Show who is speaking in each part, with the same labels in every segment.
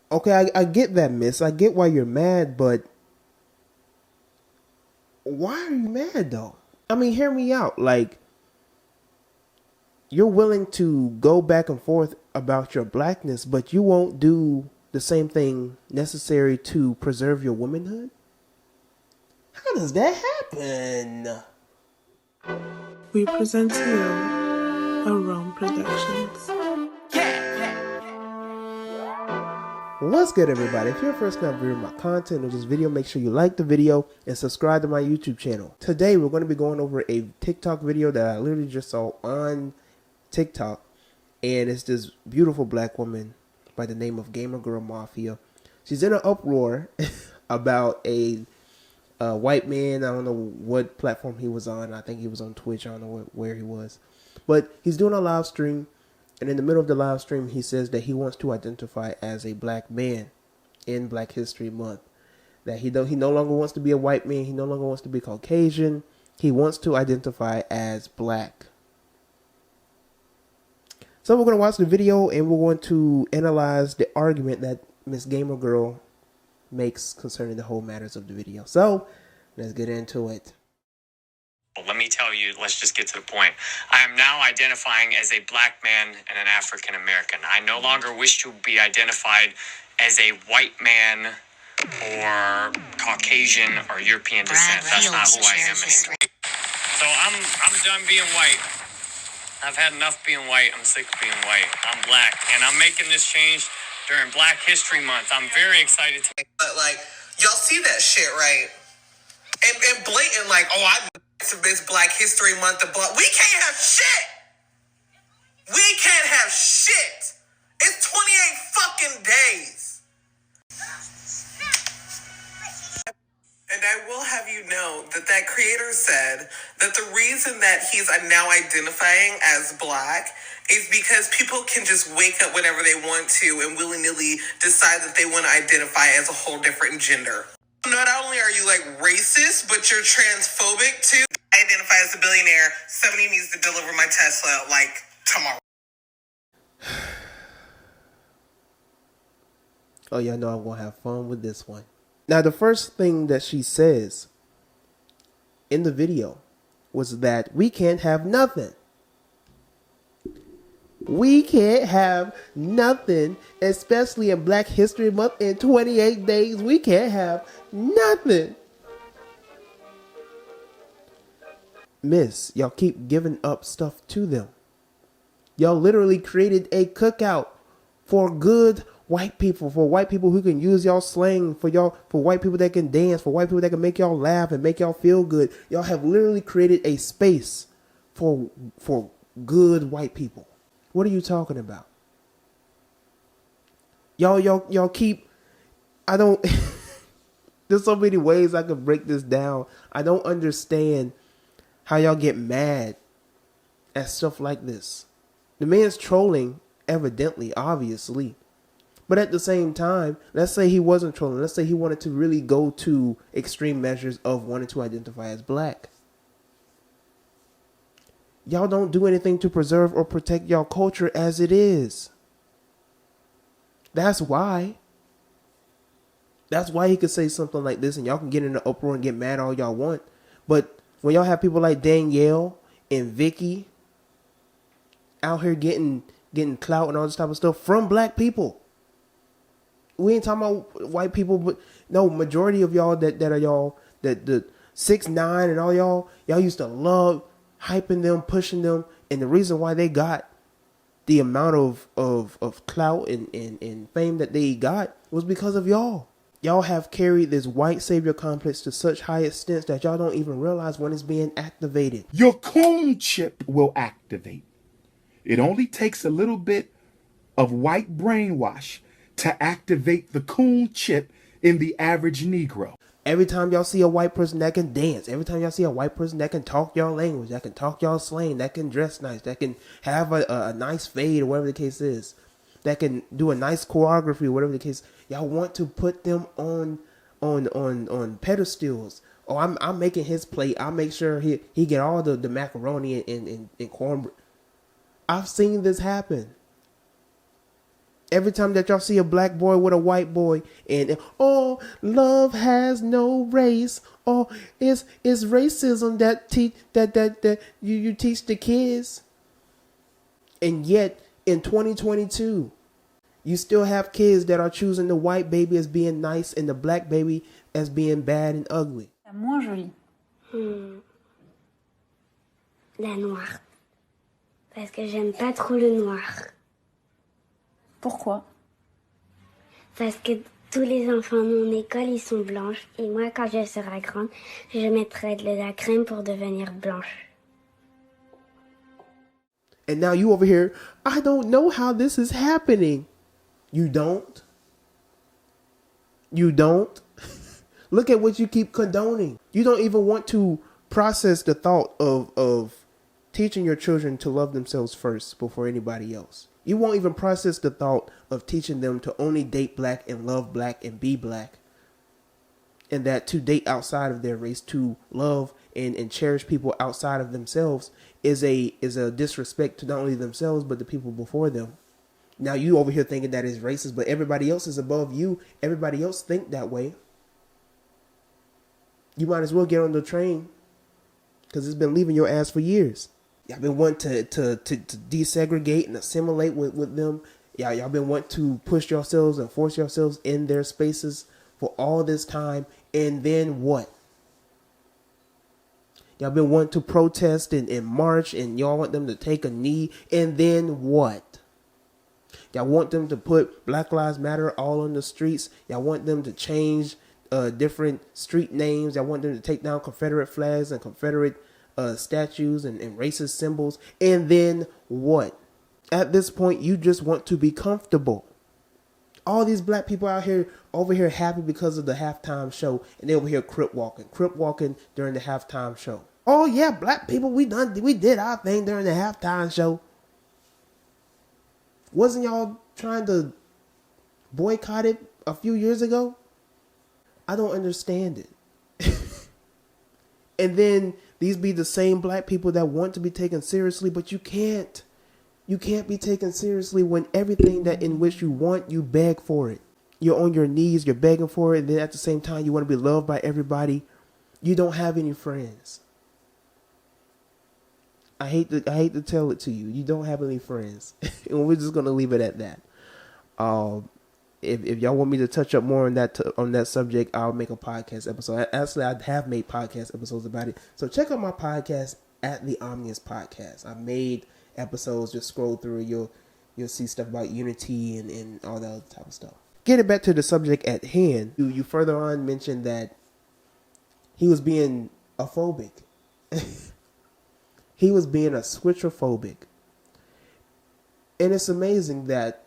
Speaker 1: Okay, I get that, miss. I get why you're mad, but why are you mad though? I mean, hear me out. Like, you're willing to go back and forth about your blackness, but you won't do the same thing necessary to preserve your womanhood? How does that happen?
Speaker 2: We present to you Arome Productions.
Speaker 1: What's good, everybody? If you're first time viewing my content or this video, make sure you like the video and subscribe to my YouTube channel. Today, we're going to be going over a TikTok video that I literally just saw on TikTok, and it's this beautiful black woman by the name of Gamer Girl Mafia. She's in an uproar about a white man. I don't know what platform he was on. I think he was on Twitch. I don't know where he was, but he's doing a live stream. And in the middle of the live stream, he says that he wants to identify as a black man in Black History Month. That he no longer wants to be a white man. He no longer wants to be Caucasian. He wants to identify as black. So we're going to watch the video and we're going to analyze the argument that Miss Gamer Girl makes concerning the whole matters of the video. So let's get into it.
Speaker 3: Let me tell you, let's just get to the point. I am now identifying as a black man and an African American. I no longer wish to be identified as a white man or Caucasian or European descent. That's not who I am anymore. So I'm done being white. I've had enough being white. I'm sick of being white. I'm black, and I'm making this change during Black History Month. I'm very excited to.
Speaker 4: But like, y'all see that shit, right? And blatant, like, oh, it's Black History Month. We can't have shit. We can't have shit. It's 28 fucking days. And I will have you know that creator said that the reason that he's now identifying as black is because people can just wake up whenever they want to and willy-nilly decide that they want to identify as a whole different gender. Not only are you like racist, but you're transphobic too. I identify as a billionaire. Somebody needs to deliver my Tesla like tomorrow.
Speaker 1: Oh, y'all know I'm going to have fun with this one. Now, the first thing that she says in the video was that we can't have nothing. We can't have nothing, especially in Black History Month in 28 days. We can't have nothing. Miss, y'all keep giving up stuff to them. Y'all literally created a cookout for good white people, for white people who can use y'all slang, for white people that can dance, for white people that can make y'all laugh and make y'all feel good. Y'all have literally created a space for good white people. What are you talking about? Y'all keep, I don't, there's so many ways I could break this down. I don't understand how y'all get mad at stuff like this. The man's trolling, evidently, obviously. But at the same time, let's say he wasn't trolling. Let's say he wanted to really go to extreme measures of wanting to identify as black. Y'all don't do anything to preserve or protect y'all culture as it is. That's why. That's why he could say something like this and y'all can get in the uproar and get mad all y'all want. But when y'all have people like Danielle and Vicky out here getting clout and all this type of stuff from black people. We ain't talking about white people, but no, majority of y'all that are y'all, that the 6ix9ine and all y'all used to love hyping them, pushing them, and the reason why they got the amount of clout and fame that they got was because of y'all. Y'all have carried this white savior complex to such high extents that y'all don't even realize when it's being activated.
Speaker 5: Your coon chip will activate. It only takes a little bit of white brainwash to activate the coon chip in the average Negro.
Speaker 1: Every time y'all see a white person that can dance, every time y'all see a white person that can talk y'all language, that can talk y'all slang, that can dress nice, that can have a nice fade or whatever the case is, that can do a nice choreography, whatever the case, y'all want to put them on pedestals. Oh, I'm making his plate. I'll make sure he get all the macaroni and cornbread. I've seen this happen. Every time that y'all see a black boy with a white boy, and oh, love has no race. Oh, it's racism that you teach the kids. And yet in 2022, you still have kids that are choosing the white baby as being nice and the black baby as being bad and ugly.
Speaker 6: Moins jolie.
Speaker 7: La noire. Parce que j'aime pas trop le noir.
Speaker 6: Pourquoi?
Speaker 7: Parce que tous les enfants de mon école, ils sont blanches. Et moi, quand je serai grande, je mettrai de la crème pour devenir blanche.
Speaker 1: And now you over here, I don't know how this is happening. You don't? You don't? Look at what you keep condoning. You don't even want to process the thought of teaching your children to love themselves first before anybody else. You won't even process the thought of teaching them to only date black and love black and be black. And that to date outside of their race, to love and cherish people outside of themselves is a disrespect to not only themselves, but the people before them. Now you over here thinking that is racist, but everybody else is above you. Everybody else think that way. You might as well get on the train because it's been leaving your ass for years. Y'all been wanting to desegregate and assimilate with them. Y'all been wanting to push yourselves and force yourselves in their spaces for all this time. And then what? Y'all been wanting to protest and march, and y'all want them to take a knee. And then what? Y'all want them to put Black Lives Matter all on the streets. Y'all want them to change different street names. Y'all want them to take down Confederate flags and Confederate statues and racist symbols. And then what? At this point, you just want to be comfortable. All these black people out here, over here happy because of the halftime show, and they over here crip walking during the halftime show. Oh yeah, black people, we did our thing during the halftime show. Wasn't y'all trying to boycott it a few years ago? I don't understand it. And then these be the same black people that want to be taken seriously, but you can't. You can't be taken seriously when everything that in which you want, you beg for it. You're on your knees, you're begging for it, and then at the same time you want to be loved by everybody. You don't have any friends. I hate to tell it to you. You don't have any friends. And we're just gonna leave it at that. If y'all want me to touch up more on that subject, I'll make a podcast episode. Actually, I have made podcast episodes about it. So check out my podcast at the Omnius Podcast. I made episodes. Just scroll through. You'll see stuff about unity and all that other type of stuff. Getting back to the subject at hand, you further on mentioned that he was being aphobic. He was being a switcherphobic. And it's amazing that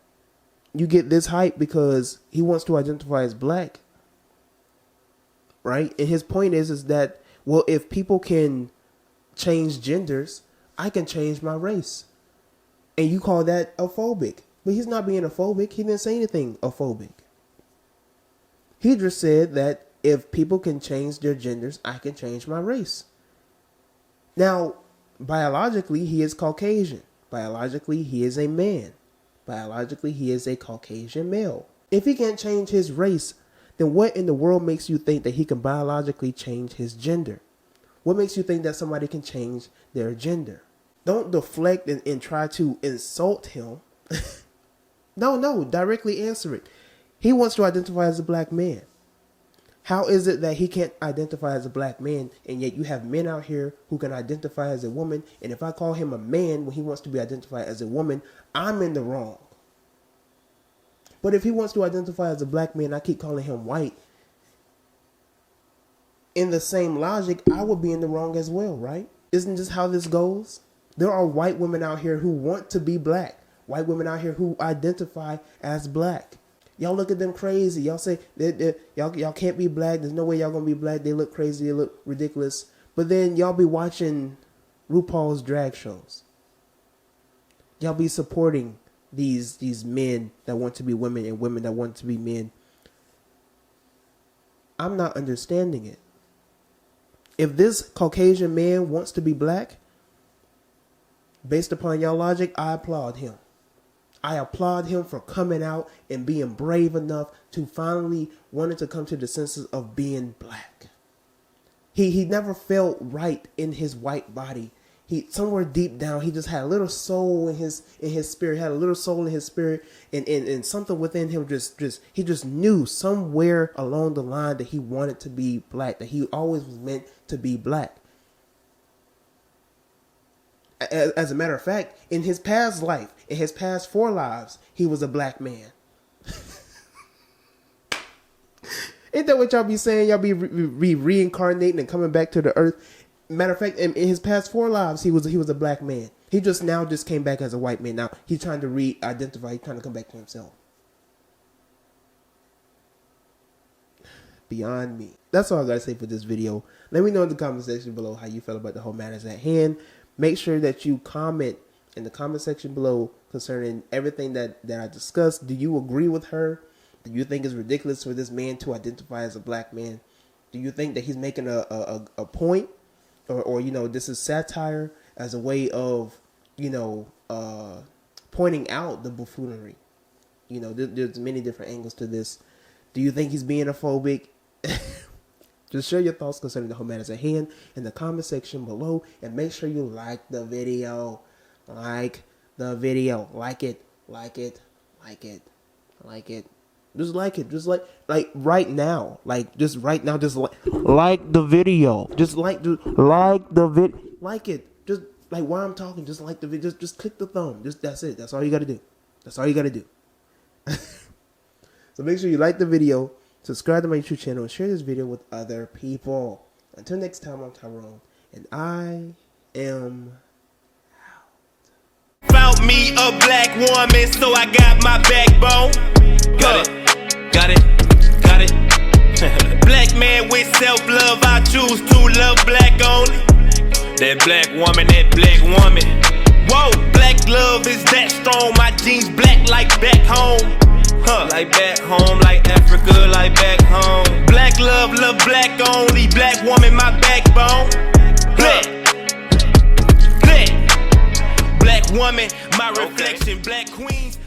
Speaker 1: you get this hype because he wants to identify as black. Right? And his point is that, well, if people can change genders, I can change my race. And you call that aphobic. But he's not being aphobic. He didn't say anything aphobic. He just said that if people can change their genders, I can change my race. Now, biologically, he is Caucasian. Biologically, he is a man. Biologically, he is a Caucasian male. If he can't change his race, then what in the world makes you think that he can biologically change his gender? What makes you think that somebody can change their gender? Don't deflect and try to insult him. No, directly answer it. He wants to identify as a black man. How is it that he can't identify as a black man, and yet you have men out here who can identify as a woman, and if I call him a man when he wants to be identified as a woman, I'm in the wrong. But if he wants to identify as a black man, I keep calling him white. In the same logic, I would be in the wrong as well, right? Isn't this how this goes? There are white women out here who want to be black. White women out here who identify as black. Y'all look at them crazy. Y'all say y'all can't be black. There's no way y'all gonna be black. They look crazy. They look ridiculous. But then y'all be watching RuPaul's drag shows. Y'all be supporting these men that want to be women and women that want to be men. I'm not understanding it. If this Caucasian man wants to be black, based upon y'all logic, I applaud him. I applaud him for coming out and being brave enough to finally wanting to come to the senses of being black. He never felt right in his white body. He somewhere deep down, he just had a little soul in his spirit, had a little soul in his spirit, and something within him he just knew somewhere along the line that he wanted to be black, that he always was meant to be black. As a matter of fact, in his past life, in his past 4 lives, he was a black man. Ain't that what y'all be saying? Y'all be reincarnating and coming back to the earth. Matter of fact, in his past 4 lives, he was a black man. He just came back as a white man. Now he's trying to re-identify. He's trying to come back to himself. Beyond me. That's all I gotta say for this video. Let me know in the comment section below how you feel about the whole matters at hand. Make sure that you comment in the comment section below concerning everything that I discussed. Do you agree with her? Do you think it's ridiculous for this man to identify as a black man? Do you think that he's making a point? Or this is satire as a way of, pointing out the buffoonery? There's many different angles to this. Do you think he's being phobic? Just share your thoughts concerning the whole matters at hand in the comment section below. And make sure you like the video. Like the video. Like it. Like it. Like it. Like it. Just like it. Just like right now. Just right now. Just like the video. Just like the vid. Like it. Just like while I'm talking. Just like the video. Just click the thumb. That's it. That's all you got to do. That's all you got to do. So make sure you like the video. Subscribe to my YouTube channel and share this video with other people. Until next time, I'm Tyrone, and I am out.
Speaker 8: Found me a black woman, so I got my backbone. Got it. Black man with self-love, I choose to love black only. That black woman. Whoa, black love is that strong. My jeans black like back home. Like back home, like Africa, like back home. Black love black only. Black woman, my backbone. Black woman, my reflection. Black queens.